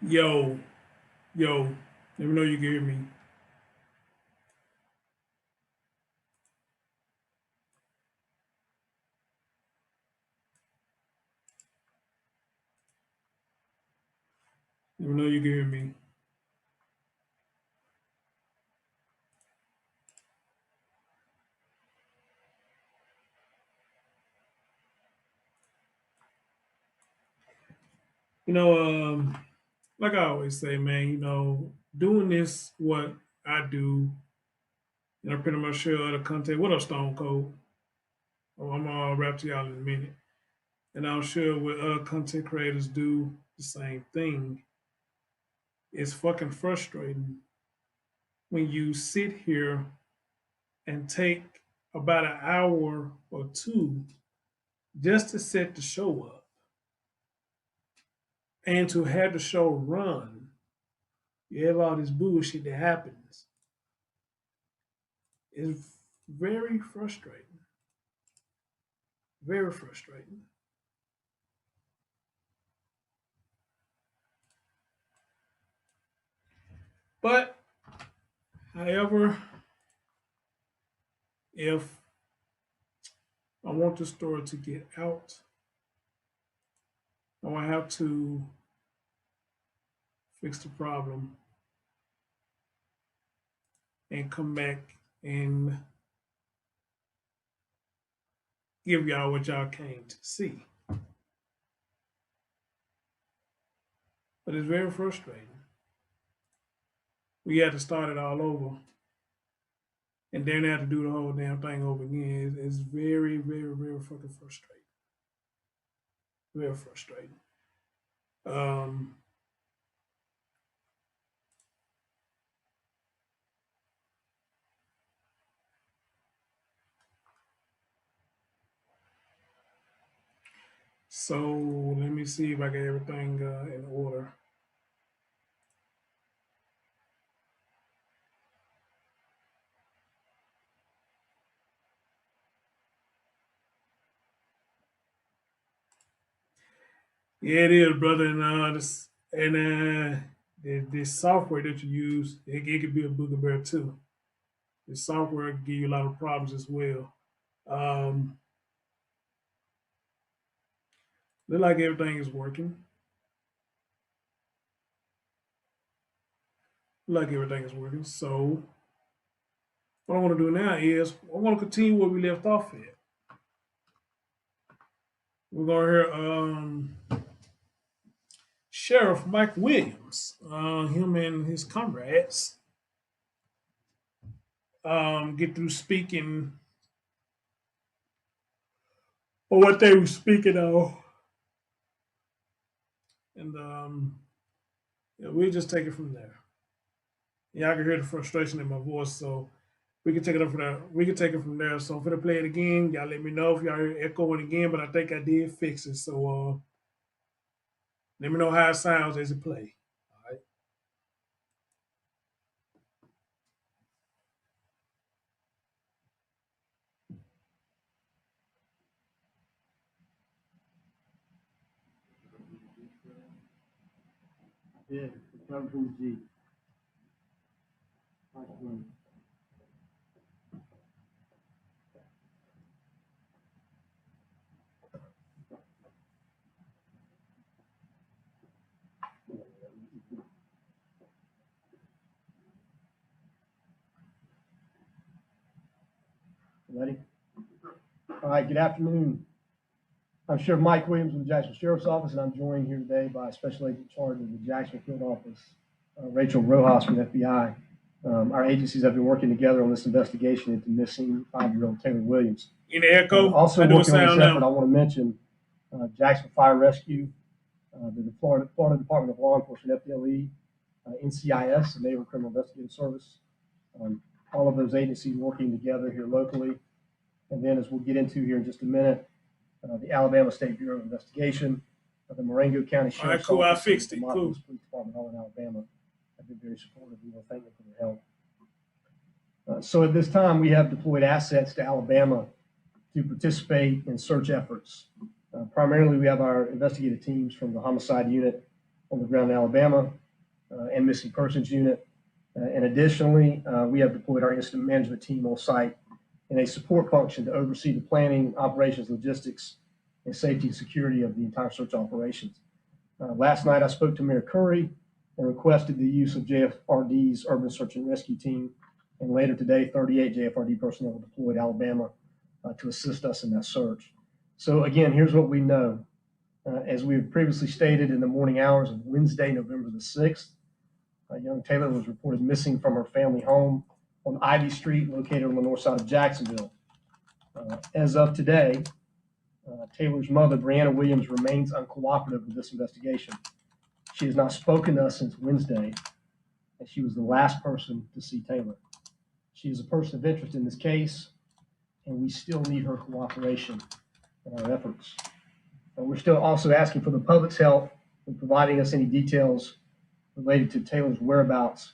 Yo, yo, let me know you can hear me. Let me know you can hear me. You know, like I always say, man, doing this, what I do, pretty much share other content. What up, Stone Cold? Oh, I'm gonna rap to y'all in a minute. And I'm sure what other content creators do the same thing. It's fucking frustrating when you sit here and take about an hour or two just to set the show up and to have the show run. You have all this bullshit that happens. It's very frustrating. Very frustrating. But, however, if I want the story to get out, I will have to fix the problem and come back and give y'all what y'all came to see. But it's very frustrating. We had to start it all over and then have to do the whole damn thing over again. It's very, very, very fucking frustrating. Very frustrating. Um, so let me see if I get everything in order. Yeah, it is, brother. This software that you use, it could be a booger too. The software can give you a lot of problems as well. Um, Look like everything is working. Look like everything is working. So what I want to do now is I want to continue where we left off at. We're gonna hear Sheriff Mike Williams, him and his comrades, get through speaking or what they were speaking of, and yeah, we'll just take it from there. Yeah, I can hear the frustration in my voice, so we can take it up from there. We can take it from there. So for the play it again, y'all let me know if y'all hear echoing again, but I think I did fix it. So let me know how it sounds as it play. All right. Yeah, come from the G. Ready? All right, good afternoon. I'm Sheriff Mike Williams from the Jacksonville Sheriff's Office, and I'm joined here today by Special Agent in charge of the Jacksonville Field Office, Rachel Rojas from the FBI. Our agencies have been working together on this investigation into missing 5-year-old Taylor Williams. Any echo? Also How do it working on this sound effort, I now? want to mention Jacksonville Fire Rescue, the Florida Department of Law Enforcement, FDLE, NCIS, the Naval Criminal Investigative Service. All of those agencies working together here locally. And then, as we'll get into here in just a minute, the Alabama State Bureau of Investigation, the Marengo County All right, Sheriff's cool. I Office, and fixed the it. Demopolis Cool. Police Department, all in Alabama, have been very supportive. We want to thank them for their help. So at this time, we have deployed assets to Alabama to participate in search efforts. Primarily, we have our investigative teams from the homicide unit on the ground in Alabama and missing persons unit. And additionally, we have deployed our incident management team on site in a support function to oversee the planning, operations, logistics, and safety and security of the entire search operations. Last night, I spoke to Mayor Curry and requested the use of JFRD's Urban Search and Rescue Team. And later today, 38 JFRD personnel were deployed to Alabama to assist us in that search. So again, here's what we know. As we have previously stated, in the morning hours of Wednesday, November the 6th, young Taylor was reported missing from her family home on Ivy Street, located on the north side of Jacksonville. As of today, Taylor's mother, Brianna Williams, remains uncooperative with this investigation. She has not spoken to us since Wednesday, and she was the last person to see Taylor. She is a person of interest in this case, and we still need her cooperation in our efforts. We're still also asking for the public's help in providing us any details related to Taylor's whereabouts.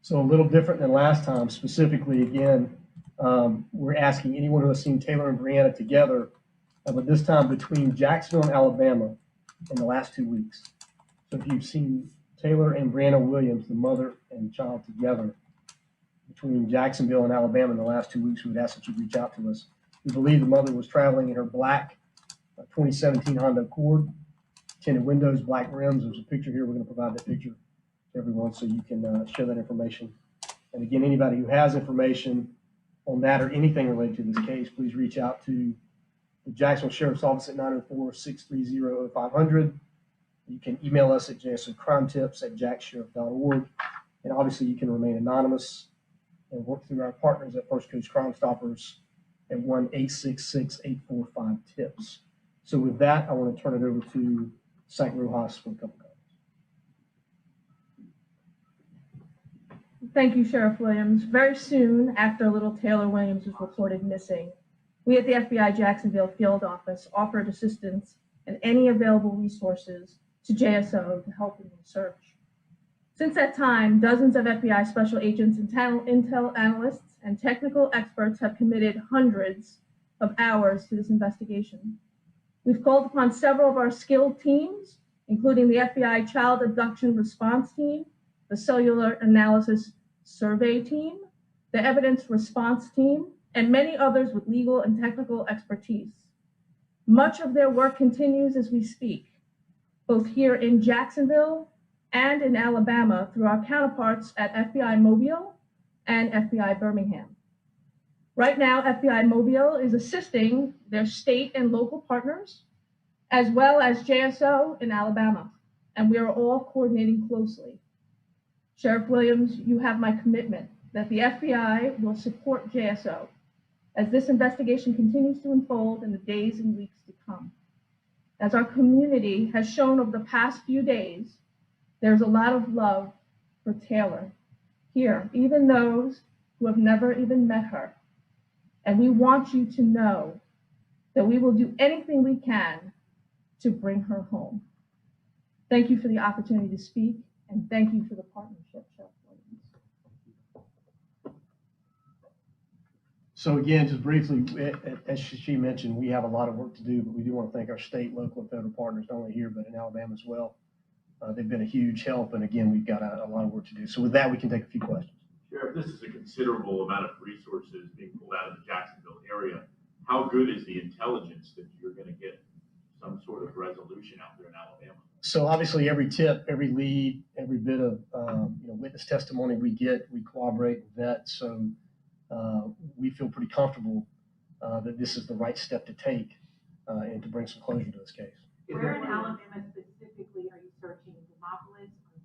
So a little different than last time. Specifically, again, we're asking anyone who has seen Taylor and Brianna together, but this time between Jacksonville and Alabama in the last 2 weeks. So if you've seen Taylor and Brianna Williams, the mother and child, together between Jacksonville and Alabama in the last 2 weeks, we would ask that you reach out to us. We believe the mother was traveling in her black 2017 Honda Accord, tinted windows, black rims. There's a picture here. We're going to provide that picture to everyone so you can share that information. And again, anybody who has information on that or anything related to this case, please reach out to the Jacksonville Sheriff's Office at 904-630-0500. You can email us at jsocrimetips@jacksheriff.org. And obviously, you can remain anonymous and work through our partners at First Coast Crime Stoppers at 1-866-845-TIPS. So with that, I want to turn it over to St. Rojas for a couple comments. Thank you, Sheriff Williams. Very soon after little Taylor Williams was reported missing, we at the FBI Jacksonville Field Office offered assistance and any available resources to JSO to help in the search. Since that time, dozens of FBI special agents and intel analysts and technical experts have committed hundreds of hours to this investigation. We've called upon several of our skilled teams, including the FBI Child Abduction Response Team, the Cellular Analysis Survey Team, the Evidence Response Team, and many others with legal and technical expertise. Much of their work continues as we speak, both here in Jacksonville and in Alabama through our counterparts at FBI Mobile and FBI Birmingham. Right now, FBI Mobile is assisting their state and local partners, as well as JSO in Alabama, and we are all coordinating closely. Sheriff Williams, you have my commitment that the FBI will support JSO as this investigation continues to unfold in the days and weeks to come. As our community has shown over the past few days, there's a lot of love for Taylor here, even those who have never even met her. And we want you to know that we will do anything we can to bring her home. Thank you for the opportunity to speak, and thank you for the partnership, Sheriff Williams. So again, just briefly, as she mentioned, we have a lot of work to do, but we do want to thank our state, local, and federal partners, not only here, but in Alabama as well. They've been a huge help, and again, we've got a lot of work to do. So with that, we can take a few questions. Sheriff, this is a considerable amount of resources being pulled out of the Jacksonville area. How good is the intelligence that you're going to get some sort of resolution out there in Alabama? So obviously, every tip, every lead, every bit of witness testimony we get, we corroborate and vet. So we feel pretty comfortable that this is the right step to take and to bring some closure to this case. Where in Alabama specifically are you searching? Demopolis or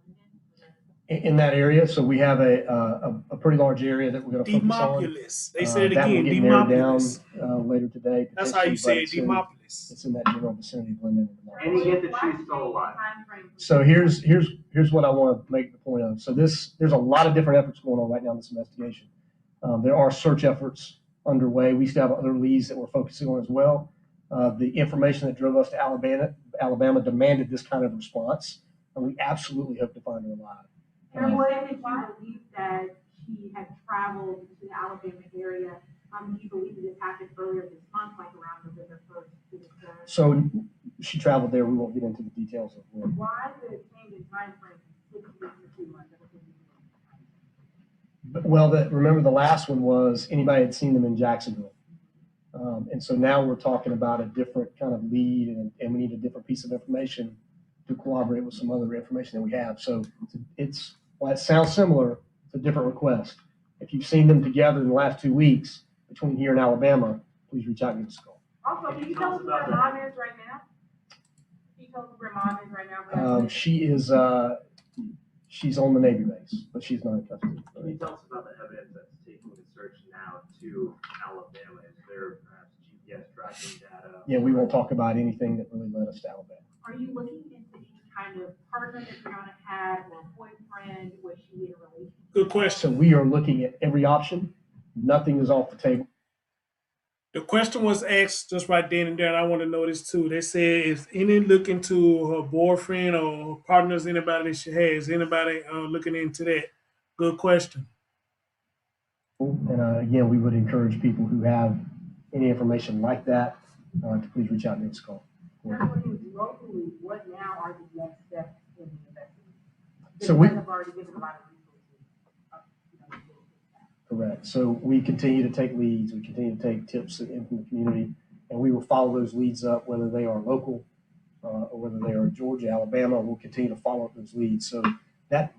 Linden? In that area, so we have a pretty large area that we're going to focus on. Demopolis. They said it that again. will get narrowed down Demopolis. later today. That's how you say it. It's in Demopolis. that general vicinity of Linden and Demopolis. And you get the she's still alive. So here's what I want to make the point of. So there's a lot of different efforts going on right now in this investigation. There are search efforts underway. We still have other leads that we're focusing on as well. The information that drove us to Alabama demanded this kind of response, and we absolutely hope to find her alive. And what did you believe that she had traveled to the Alabama area? Do you believe that this happened earlier this month, like around November 1st? So she traveled there. We won't get into the details of where. Why the change in time frame from 6 weeks to 2 months? Well, remember the last one was anybody had seen them in Jacksonville. And so now we're talking about a different kind of lead, and we need a different piece of information to corroborate with some other information that we have. So while it sounds similar, it's a different request. If you've seen them together in the last 2 weeks between here and Alabama, please reach out and give us a call. Also, can you tell us where mom is right now? Can you tell us where mom is right now? She's on the Navy base, but she's not in custody. Can you tell us about the evidence that's taking the search now to Alabama? Is there perhaps GPS tracking data? Yeah, we won't talk about anything that really led us to Alabama. Are you looking into any kind of partner that Brianna had, or a boyfriend? Was she in a relationship? Good So question. we are looking at every option. Nothing is off the table. The question was asked just right then and there, and I want to know this too. They said, is any look into her boyfriend or partners, anybody that she has? Anybody looking into that? Good question. And again, we would encourage people who have any information like that to please reach out and give us a call. Locally, what now are the next steps in the investigation? So we have already given a lot of resources. Correct. So we continue to take leads, we continue to take tips in from the community, and we will follow those leads up, whether they are local or whether they are Georgia, Alabama. We'll continue to follow up those leads. So that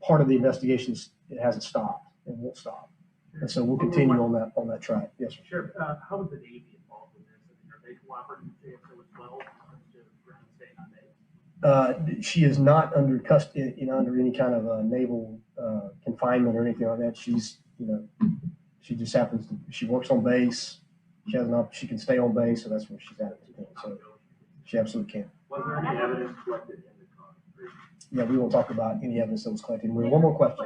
part of the investigation, it hasn't stopped and won't stop. And so we'll continue on that track. Yes, sir. Sure. How would the Navy involved in this? I mean, are they cooperating with JSO as well in terms of ground staying on base? She is not under custody, under any kind of naval confinement or anything like that. She's, she just happens to, she works on base. She has she can stay on base, so that's where she's at. So she absolutely can. Was there any evidence collected in the car? Yeah, we won't talk about any evidence that was collected. One more question.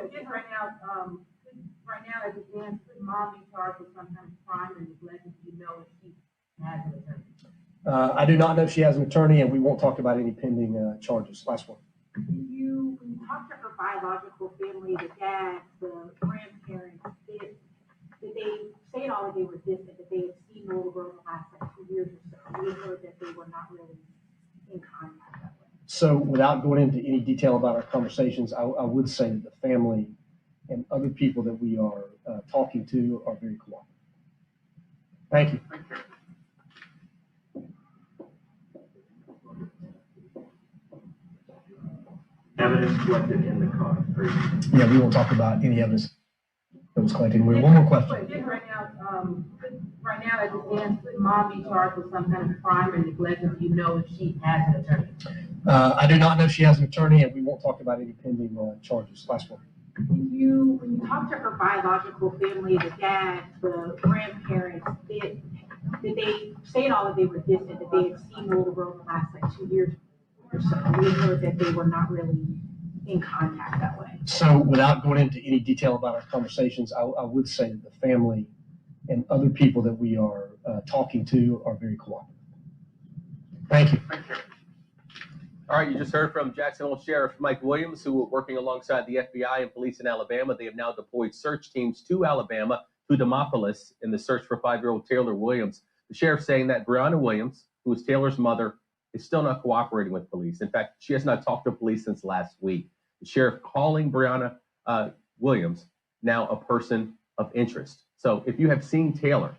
Right now, as it stands, could mom be charged with some kind of crime and neglect if you know if she has an attorney? I do not know if she has an attorney, and we won't talk about any pending charges. Last one. When you talk to her biological family, the dad, the grandparents, did they say at all that they were distant, that they had seen the little girl in the last 2 years or so? We heard that they were not really in contact that way. So without going into any detail about our conversations, I would say that the family and other people that we are talking to are very cooperative. Thank you. Evidence collected in the car. Yeah, we won't talk about any evidence that was collected. One more question. Right now, as it stands, could mom be charged with some kind of crime or neglect if you know if she has an attorney? I do not know if she has an attorney, and we won't talk about any pending charges. Last one. When you talk to her biological family, the dad, the grandparents, did they say at all that they were distant, that they had seen the little girl in the last 2 years or so? We heard that they were not really in contact that way. So without going into any detail about our conversations, I would say that the family and other people that we are talking to are very cooperative. Thank you. All right, you just heard from Jacksonville Sheriff Mike Williams, who are working alongside the FBI and police in Alabama. They have now deployed search teams to Alabama, to Demopolis, in the search for 5-year-old Taylor Williams. The sheriff saying that Brianna Williams, who is Taylor's mother, is still not cooperating with police. In fact, she has not talked to police since last week. The sheriff calling Brianna Williams now a person of interest. So if you have seen Taylor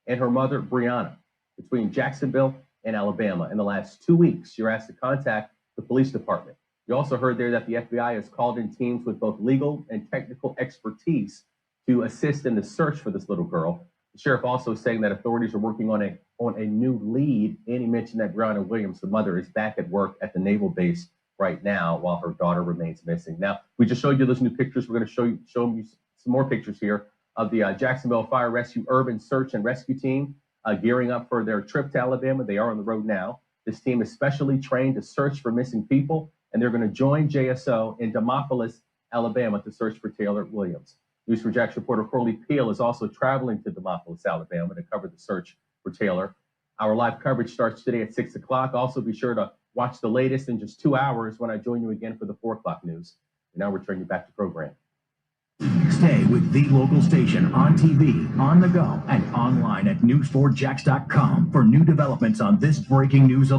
and her mother, Brianna, between Jacksonville and Alabama in the last 2 weeks, you're asked to contact the police department. You also heard there that the FBI has called in teams with both legal and technical expertise to assist in the search for this little girl. The sheriff also saying that authorities are working on a new lead, and he mentioned that Brianna Williams, the mother, is back at work at the naval base right now while her daughter remains missing. Now, we just showed you those new pictures. We're going to show you some more pictures here of the Jacksonville Fire Rescue Urban Search and Rescue Team gearing up for their trip to Alabama. They are on the road now. This team is specially trained to search for missing people, and they're going to join JSO in Demopolis, Alabama, to search for Taylor Williams. News4Jax reporter Corley Peel is also traveling to Demopolis, Alabama, to cover the search for Taylor. Our live coverage starts today at 6 o'clock. Also, be sure to watch the latest in just 2 hours when I join you again for the 4 o'clock news. And now we're turning you back to program. Stay with the local station on TV, on the go, and online at news4jax.com for new developments on this breaking news.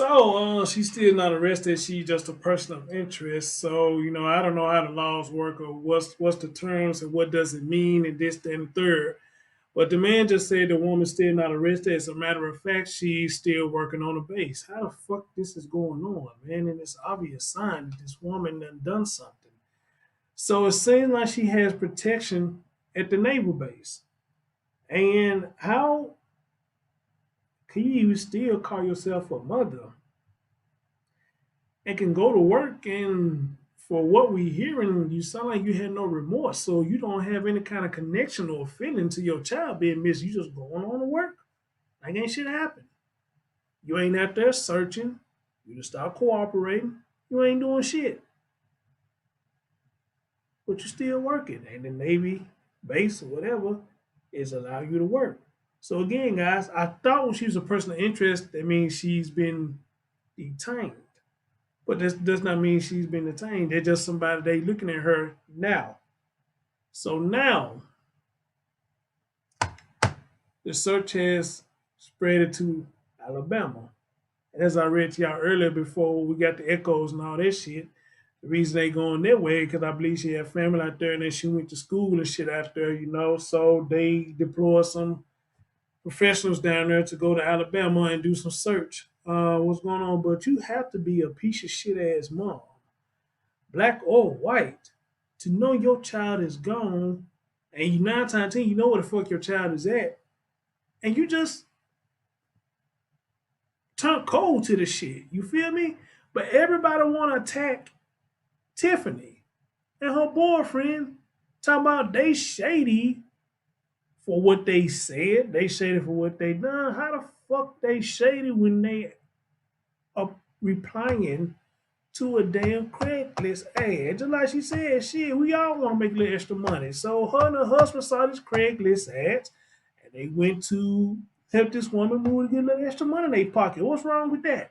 So she's still not arrested. She's just a person of interest. So I don't know how the laws work or what's the terms and what does it mean and this, that, and the third. But the man just said the woman's still not arrested. As a matter of fact, she's still working on the base. How the fuck this is going on, man? And it's obvious sign that this woman done something. So it seems like she has protection at the naval base. And how can you still call yourself a mother and can go to work, and for what we hearing, you sound like you had no remorse. So you don't have any kind of connection or feeling to your child being missed. You just going on to work. Like ain't shit happened. You ain't out there searching. You just start cooperating. You ain't doing shit. But you still working. And the Navy base or whatever is allow you to work. So again, guys, I thought when she was a person of interest, that means she's been detained. But this does not mean she's been detained. They're just somebody they looking at her now. So now the search has spread it to Alabama. And as I read to y'all earlier before we got the echoes and all that shit, the reason they going that way because I believe she had family out there and then she went to school and shit out there. So they deployed some professionals down there to go to Alabama and do some search. What's going on? But you have to be a piece of shit ass mom, black or white, to know your child is gone, and you 9 times 10 you know where the fuck your child is at, and you just turn cold to the shit. You feel me? But everybody want to attack Tiffany and her boyfriend, talking about they shady for what they said, they shady for what they done. How the fuck they shady when they are replying to a damn Craigslist ad? Just like she said, shit, we all want to make a little extra money. So her and her husband saw this Craigslist ads, and they went to help this woman move to get a little extra money in their pocket. What's wrong with that?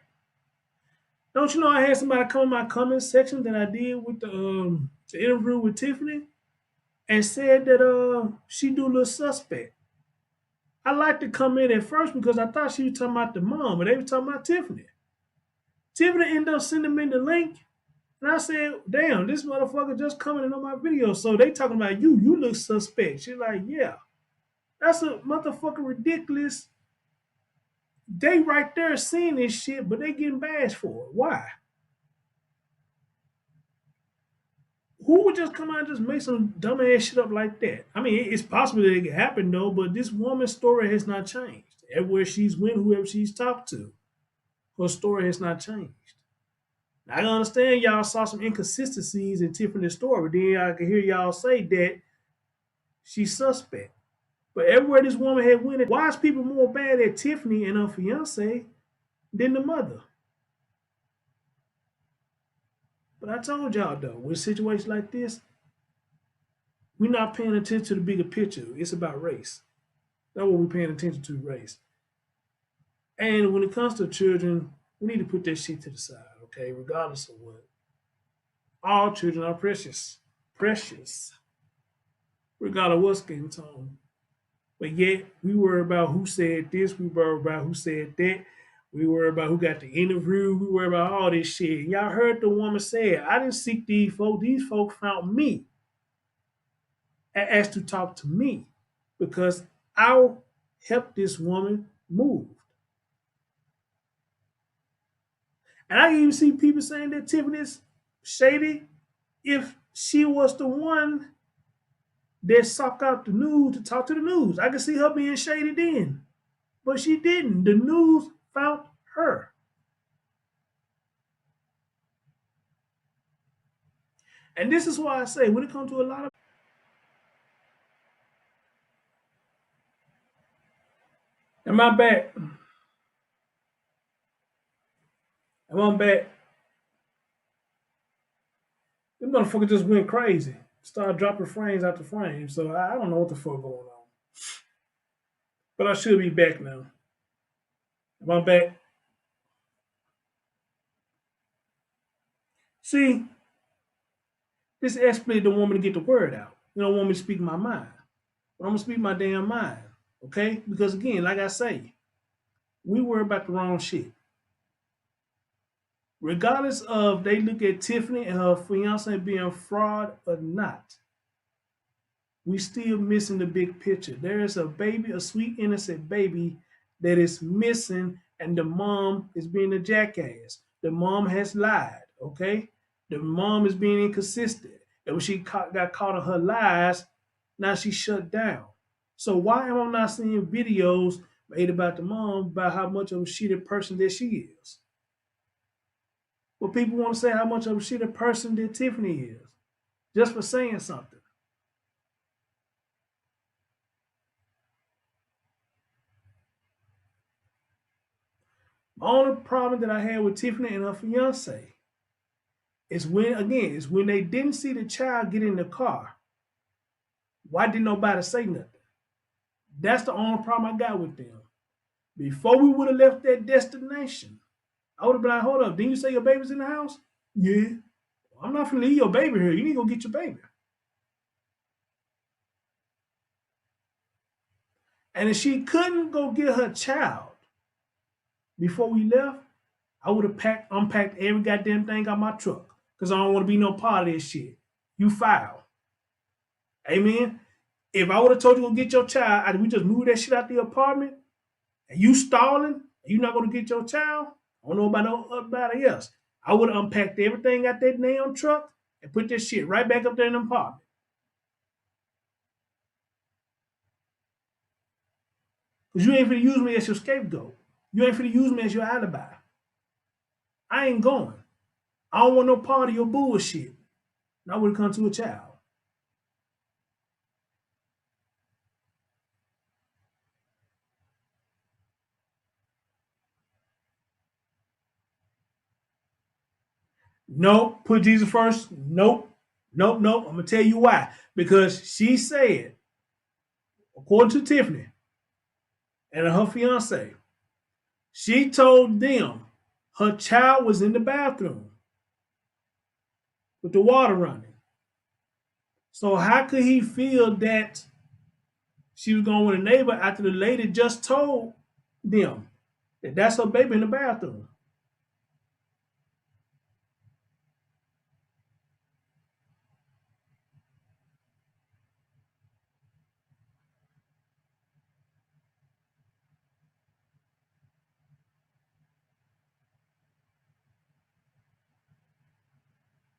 Don't you know I had somebody come in my comment section that I did with the interview with Tiffany and said that she do look suspect. I liked to come in at first because I thought she was talking about the mom, but they were talking about Tiffany. Tiffany ended up sending me the link, and I said, "Damn, this motherfucker just coming in on my video." So they talking about you. You look suspect. She's like, "Yeah, that's a motherfucking ridiculous." They right there seeing this shit, but they getting bashed for it. Why? Who would just come out and just make some dumbass shit up like that? I mean, it's possible that it could happen though, but this woman's story has not changed. Everywhere she's went, whoever she's talked to, her story has not changed. Now, I understand y'all saw some inconsistencies in Tiffany's story. Then I can hear y'all say that she's suspect. But everywhere this woman had went, why is people more bad at Tiffany and her fiance than the mother? But I told y'all though, with a situation like this, we're not paying attention to the bigger picture. It's about race. That's what we're paying attention to, race. And when it comes to children, we need to put that shit to the side, okay? Regardless of what. All children are precious. Precious. Regardless of what skin tone. But yet, we worry about who said this, we worry about who said that, we worry about who got the interview, we worry about all this shit. And y'all heard the woman say it. I didn't seek these folks found me and asked to talk to me because I'll help this woman move. And I even see people saying that Tiffany's shady if she was the one that sought out the news to talk to the news. I could see her being shady then. But she didn't. The news found her. And this is why I say when it comes to a lot of am I back? Am I back? This motherfucker just went crazy. Started dropping frames after frame. So I don't know what the fuck going on. But I should be back now. Am I back? See, this expletive don't want me to get the word out. You don't want me to speak my mind. But I'm gonna speak my damn mind. Okay? Because again, like I say, we worry about the wrong shit. Regardless of they look at Tiffany and her fiance being fraud or not, we still missing the big picture. There is a baby, a sweet innocent baby that is missing, and the mom is being a jackass. The mom has lied. Okay, the mom is being inconsistent. And when she got caught on her lies, now she shut down. So why am I not seeing videos made about the mom about how much of a shitty person that she is? Well, people want to say how much of a shitty person that Tiffany is just for saying something. The only problem that I had with Tiffany and her fiance is when they didn't see the child get in the car. Why didn't nobody say nothing? That's the only problem I got with them. Before we would have left that destination, I would have been like, hold up, didn't you say your baby's in the house? Yeah. Well, I'm not gonna leave your baby here. You need to go get your baby. And if she couldn't go get her child before we left, I would have unpacked every goddamn thing out my truck. Because I don't want to be no part of this shit. You foul. Amen. If I would have told you to go get your child, we just move that shit out the apartment, and you stalling, and you not gonna get your child, I don't know about nobody else. I would have unpacked everything out that damn truck and put this shit right back up there in the apartment. Because you ain't finna use me as your scapegoat. You ain't finna use me as your alibi. I ain't going. I don't want no part of your bullshit. And I would have come to a child. Nope. Put Jesus first. Nope. Nope. Nope. I'm gonna tell you why. Because she said, according to Tiffany and her fiance, she told them her child was in the bathroom with the water running. So how could he feel that she was going with a neighbor after the lady just told them that that's her baby in the bathroom?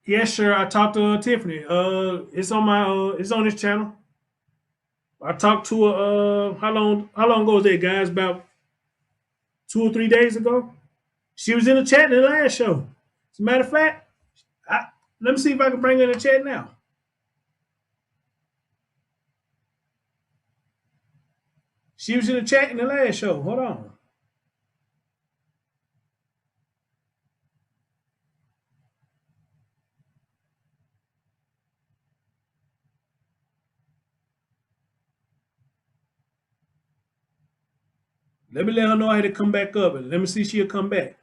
Yes, sure. I talked to Tiffany. It's on it's on this channel. I talked to her. How long ago was that, guys? About 2 or 3 days ago. She was in the chat in the last show. As a matter of fact, I, let me see if I can bring her in the chat now. She was in the chat in the last show. Hold on. Let me let her know how to come back up, and let me see if she'll come back.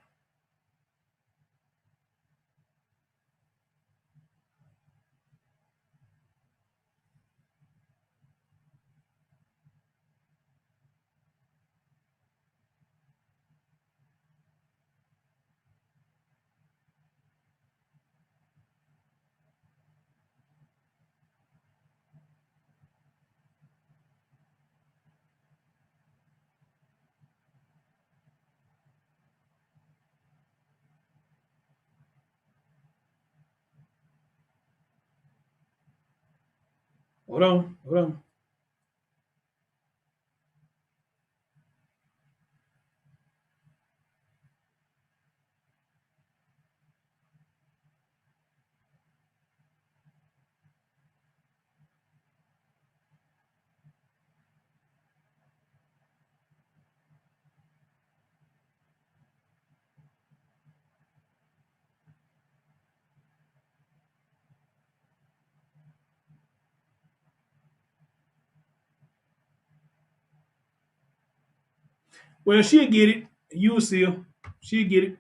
Hold on. Hold on. Well, she'll get it. You will see her. She'll get it.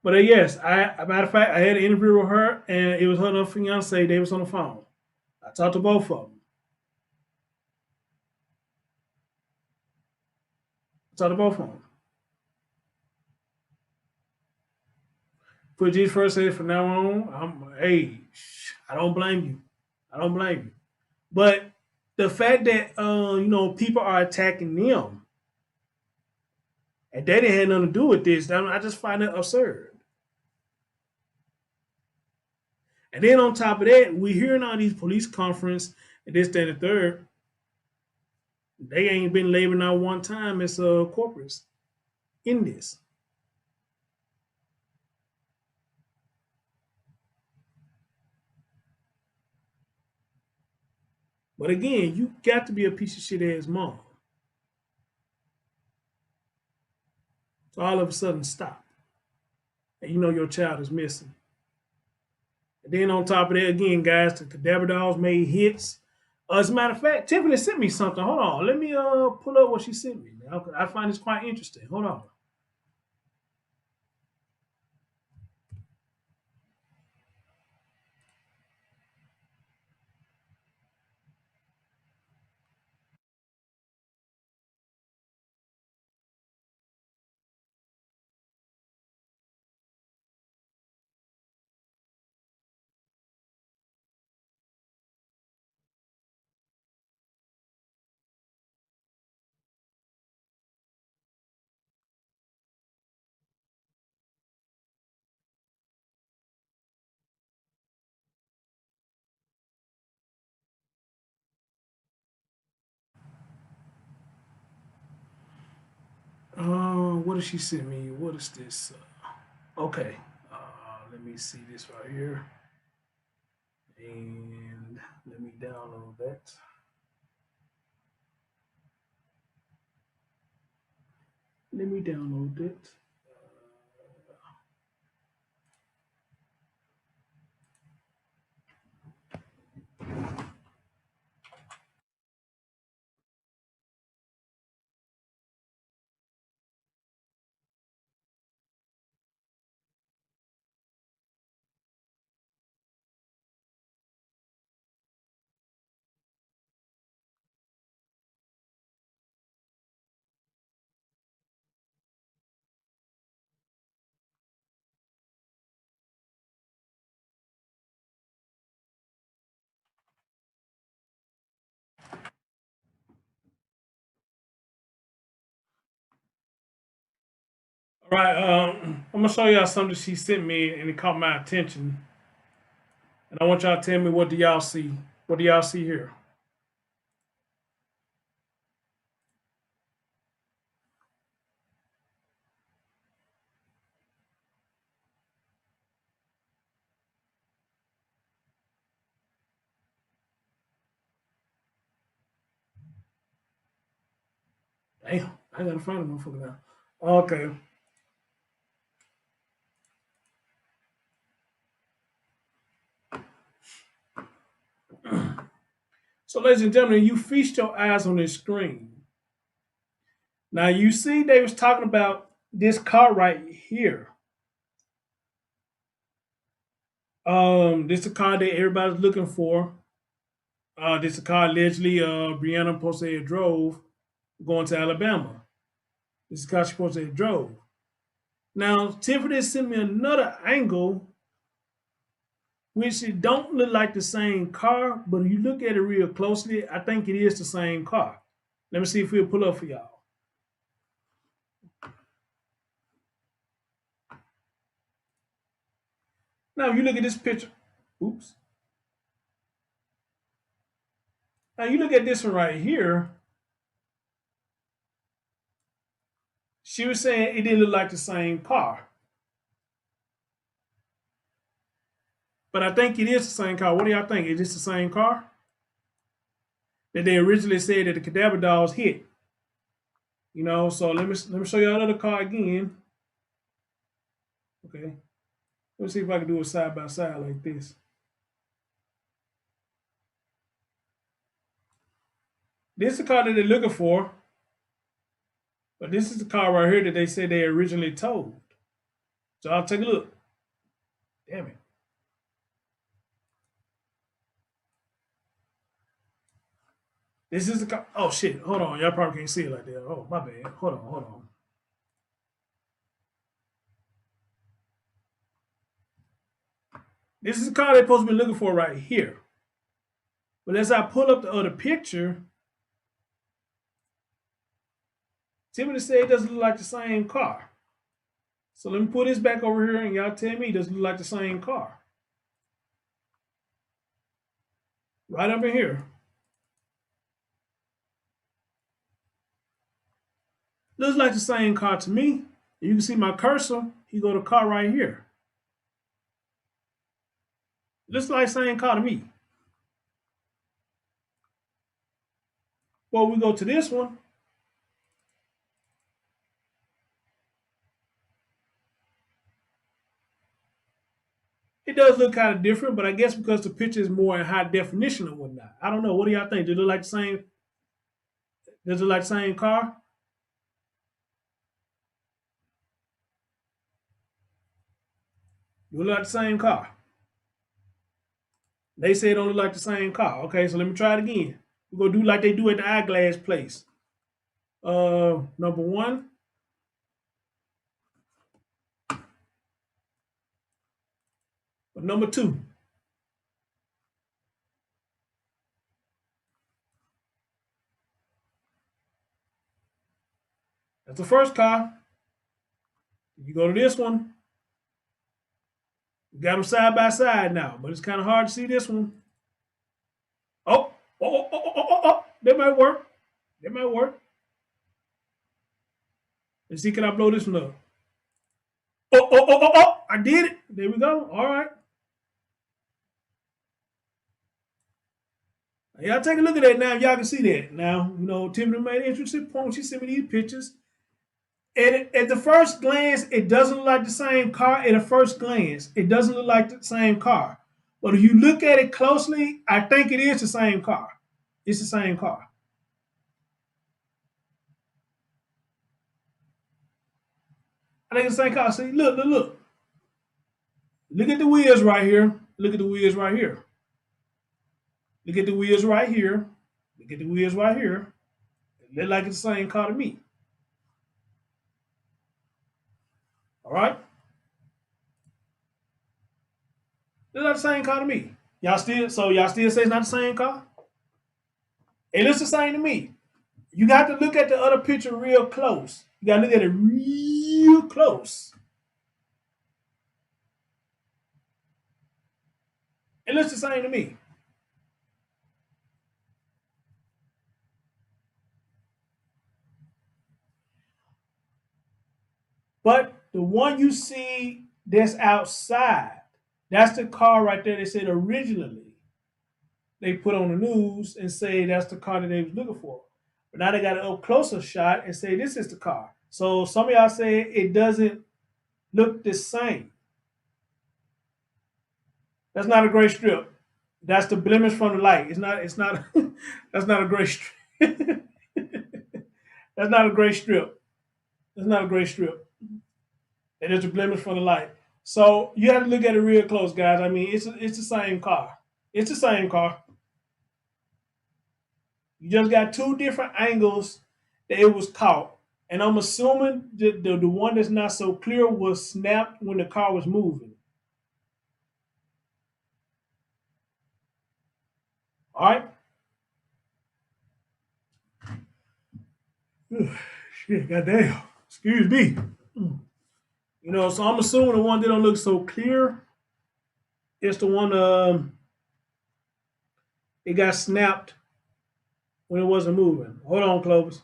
But yes, a matter of fact, I had an interview with her, and it was her and her fiance. They was on the phone. I talked to both of them. I talked to both of them. put Jesus first. Say from now on, I don't blame you. I don't blame you. But the fact that people are attacking them and they didn't have nothing to do with this, I just find it absurd. And then on top of that, we hearing all these police conference and this, that, and the third. They ain't been laboring out one time as corporates in this. But again, you got to be a piece of shit ass mom. So all of a sudden stop. And you know your child is missing. And then on top of that, again, guys, the cadaver dolls made hits. As a matter of fact, Tiffany sent me something. Hold on. Let me pull up what she sent me. I find this quite interesting. Hold on. What did she send me? What is this? Okay. Let me see this right here. And let me download that. Let me download it. All right, I'm gonna show y'all something she sent me, and it caught my attention. And I want y'all to tell me, what do y'all see? What do y'all see here? Damn, I gotta find a motherfucker now. Okay. So, ladies and gentlemen, you feast your eyes on this screen. Now, you see, they was talking about this car right here. This is a car that everybody's looking for. This is a car allegedly Brianna Posey drove going to Alabama. This is a car she supposed to have drove. Now, Tiffany sent me another angle, which it don't look like the same car, but if you look at it real closely, I think it is the same car. Let me see if we'll pull up for y'all. Now, if you look at this picture, oops. Now, you look at this one right here, she was saying it didn't look like the same car. But I think it is the same car. What do y'all think? Is this the same car that they originally said that the cadaver dolls hit? So let me show y'all another car again. Okay. Let's see if I can do it side by side like this. This is the car that they're looking for, but this is the car right here that they said they originally towed. So I'll take a look. Damn it. This is the car. Oh shit. Hold on. Y'all probably can't see it like that. Oh, my bad. Hold on. This is the car they're supposed to be looking for right here. But as I pull up the other picture, Timothy said it doesn't look like the same car. So let me put this back over here and y'all tell me it doesn't look like the same car. Right up in here. Looks like the same car to me. You can see my cursor. You go to car right here. Looks like the same car to me. Well, we go to this one. It does look kind of different, but I guess because the picture is more in high definition or whatnot. I don't know. What do y'all think? Does it look like the same? Does it look like the same car? Do it look like the same car? They say it don't look like the same car. Okay, so let me try it again. We're gonna do like they do at the eyeglass place. Number one. But number two. That's the first car. You go to this one. We got them side by side now, but it's kind of hard to see this one. Oh. That might work. That might work. Let's see, can I blow this one up? Oh. I did it. There we go. All right. Y'all take a look at that now. Y'all can see that. Now, Tiffany made an interesting point. She sent me these pictures. And at the first glance, it doesn't look like the same car. At the first glance, it doesn't look like the same car. But if you look at it closely, I think it is the same car. It's the same car. I think it's the same car. See, look. Look at the wheels right here. Look at the wheels right here. Look at the wheels right here. Look at the wheels right here. It look like it's the same car to me. All right? Look like the same car to me. Y'all still say it's not the same car? It looks the same to me. You got to look at the other picture real close. You got to look at it real close. It looks the same to me. But the one you see that's outside, that's the car right there they said originally they put on the news and say that's the car that they was looking for. But now they got an up closer shot and say this is the car. So some of y'all say it doesn't look the same. That's not a gray strip. That's the blemish from the light. It's not that's not a gray strip. That's not a gray strip. That's not a gray strip. It is a blemish from the light. So you have to look at it real close, guys. I mean, it's the same car. It's the same car. You just got two different angles that it was caught. And I'm assuming the one that's not so clear was snapped when the car was moving. All right? Shit, goddamn. Excuse me. So I'm assuming the one that don't look so clear is the one it got snapped when it wasn't moving. Hold on, Clovis.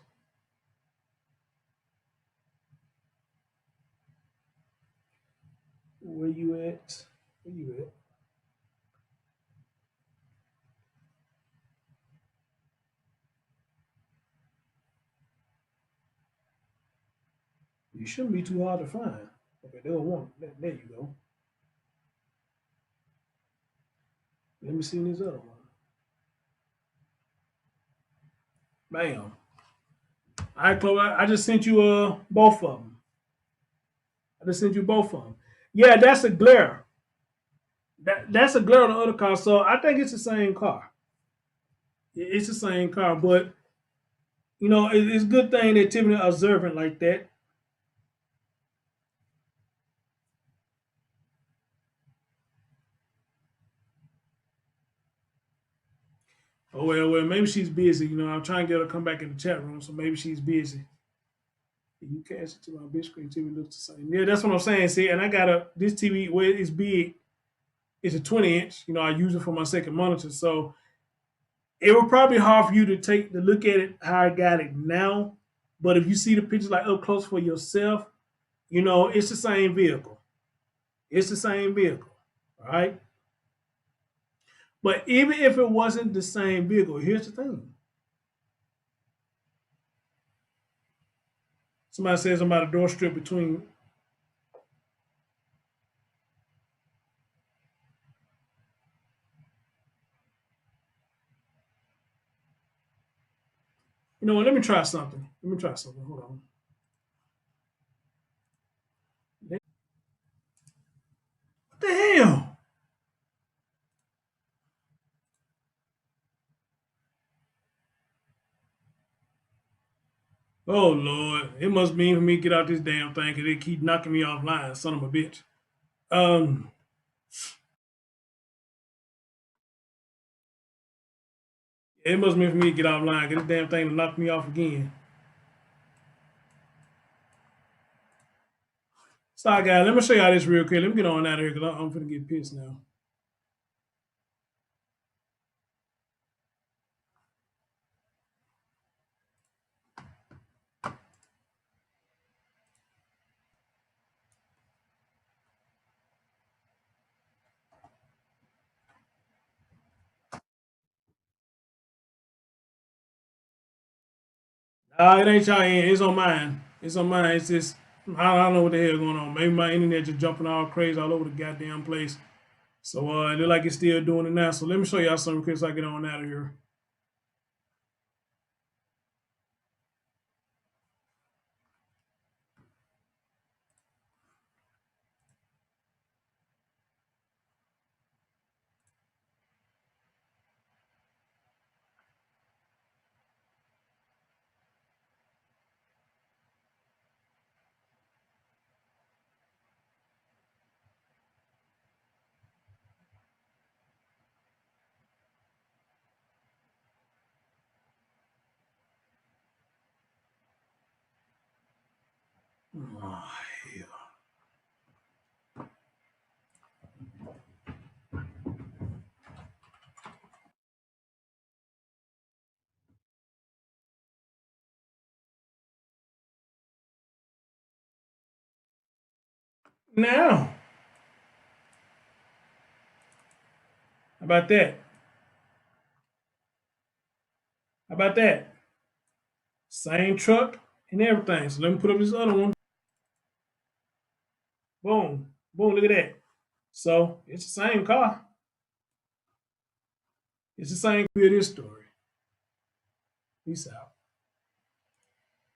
Where you at? Where you at? You shouldn't be too hard to find. Okay, they'll want. There you go. Let me see this other one. Bam. All right, Chloe, I just sent you both of them. I just sent you both of them. Yeah, that's a glare. That's a glare on the other car. So I think it's the same car. It's the same car, but it's a good thing that Tiffany observant like that. Oh well, maybe she's busy. You know, I'm trying to get her to come back in the chat room, so maybe she's busy. You cast it to my big screen TV looks the same. Yeah, that's what I'm saying. See, and I got this TV where it's big. It's a 20 inch. You know, I use it for my second monitor, so it would probably hard for you to take the look at it how I got it now. But if you see the pictures like up close for yourself, you know, it's the same vehicle. It's the same vehicle, right? But even if it wasn't the same vehicle, here's the thing. Somebody says I'm about a door strip between. You know what? Let me try something. Let me try something. Hold on. What the hell? Oh Lord, it must mean for me to get out this damn thing because they keep knocking me offline, son of a bitch. Um, it must mean for me to get offline because this damn thing knocked me off again. Sorry, guys. Let me show y'all this real quick. Let me get on out of here because I'm finna get pissed now. It ain't y'all end. It's on mine. It's on mine. It's just I don't know what the hell going on. Maybe my internet just jumping all crazy all over the goddamn place. So it look like it's still doing it now. So let me show y'all something quick so I get on out of here. Oh, hell. Now, how about that? How about that? Same truck and everything. So let me put up this other one. Boom. Boom. Look at that. So it's the same car. It's the same. This story. Peace out.